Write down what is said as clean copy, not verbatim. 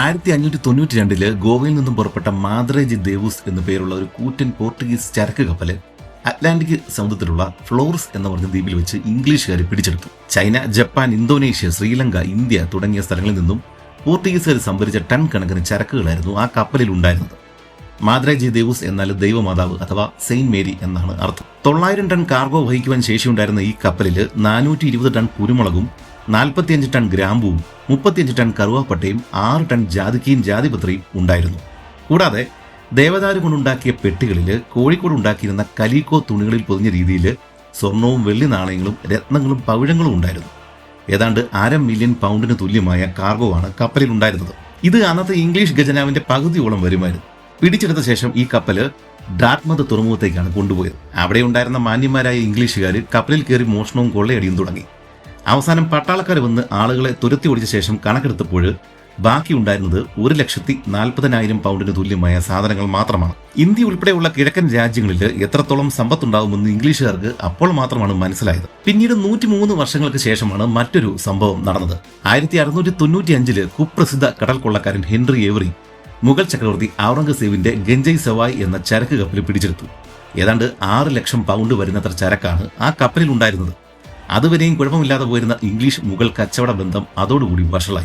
1592 ഗോവയിൽ നിന്നും പുറപ്പെട്ട മാദ്രേജ് ദേവൂസ് എന്നു പേരുള്ള ഒരു കൂറ്റൻ പോർട്ടുഗീസ് ചരക്ക് കപ്പല് അറ്റ്ലാന്റിക് സമുദ്രത്തിലുള്ള ഫ്ലോറസ് എന്ന പറഞ്ഞ ദ്വീപിൽ വെച്ച് ഇംഗ്ലീഷുകാർ പിടിച്ചെടുത്തു. China, Japan, Indonesia, Sri Lanka, India തുടങ്ങിയ സ്ഥലങ്ങളിൽ നിന്നും പോർട്ടുഗീസുകാർ സംഭരിച്ച ടൺ കണക്കിന് ചരക്കുകളായിരുന്നു ആ കപ്പലിൽ ഉണ്ടായിരുന്നത്. മാദ്രേജ് ദേവൂസ് എന്നാൽ ദൈവമാതാവ് അഥവാ സെയിന്റ് മേരി എന്നാണ് അർത്ഥം. 900 ടൺ കാർഗോ വഹിക്കുവാൻ ശേഷിയുണ്ടായിരുന്ന ഈ കപ്പലിൽ 420 ടൺ കുരുമുളകും 45 ടൺ ഗ്രാമ്പുവും 35 ടൺ കറുവാപ്പട്ടയും 6 ടൺ ജാതിക്കയും ജാതിപത്രിയും ഉണ്ടായിരുന്നു. കൂടാതെ ദേവദാരു കൊണ്ടുണ്ടാക്കിയ പെട്ടികളിൽ കോഴിക്കോട് ഉണ്ടാക്കിയിരുന്ന കലീക്കോ തുണികളിൽ പൊതിഞ്ഞ രീതിയിൽ സ്വർണവും വെള്ളി നാണയങ്ങളും രത്നങ്ങളും പവിഴങ്ങളും ഉണ്ടായിരുന്നു. ഏതാണ്ട് 500 മില്യൺ പൗണ്ടിന് തുല്യമായ കാർഗോ ആണ് കപ്പലിൽ ഉണ്ടായിരുന്നത്. ഇത് അന്നത്തെ ഇംഗ്ലീഷ് ഖജനാവിന്റെ പകുതിയോളം വരുമായിരുന്നു. പിടിച്ചെടുത്ത ശേഷം ഈ കപ്പല് ഡാർട്ട്മത്ത് തുറമുഖത്തേക്കാണ് കൊണ്ടുപോയത്. അവിടെ ഉണ്ടായിരുന്ന മാന്യന്മാരായ ഇംഗ്ലീഷുകാർ കപ്പലിൽ കയറി മോഷണവും കൊള്ളയടിയും തുടങ്ങി. അവസാനം പട്ടാളക്കാർ വന്ന് ആളുകളെ തുരത്തി ഓടിച്ച ശേഷം കണക്കെടുത്തപ്പോൾ ബാക്കി ഉണ്ടായിരുന്നത് 1,40,000 പൗണ്ടിന് തുല്യമായ സാധനങ്ങൾ മാത്രമാണ്. ഇന്ത്യ ഉൾപ്പെടെയുള്ള കിഴക്കൻ രാജ്യങ്ങളിൽ എത്രത്തോളം സമ്പത്തുണ്ടാകുമെന്ന് ഇംഗ്ലീഷുകാർക്ക് അപ്പോൾ മാത്രമാണ് മനസ്സിലായത്. പിന്നീട് 103 വർഷങ്ങൾക്ക് ശേഷമാണ് മറ്റൊരു സംഭവം നടന്നത്. 1695 കുപ്രസിദ്ധ കടൽ കൊള്ളക്കാരൻ ഹെൻറി ഏവറി മുഗൾ ചക്രവർത്തി ഔറംഗസേബിന്റെ ഗഞ്ചൈ സവായ് എന്ന ചരക്ക് കപ്പൽ പിടിച്ചെടുത്തു. ഏതാണ്ട് 6 ലക്ഷം പൗണ്ട് വരുന്നത്ര ചരക്കാണ് ആ കപ്പലിൽ ഉണ്ടായിരുന്നത്. അതുവരെയും കുഴപ്പമില്ലാതെ പോയിരുന്ന ഇംഗ്ലീഷ് മുഗൾ കച്ചവട ബന്ധം അതോടുകൂടി വഷളായി.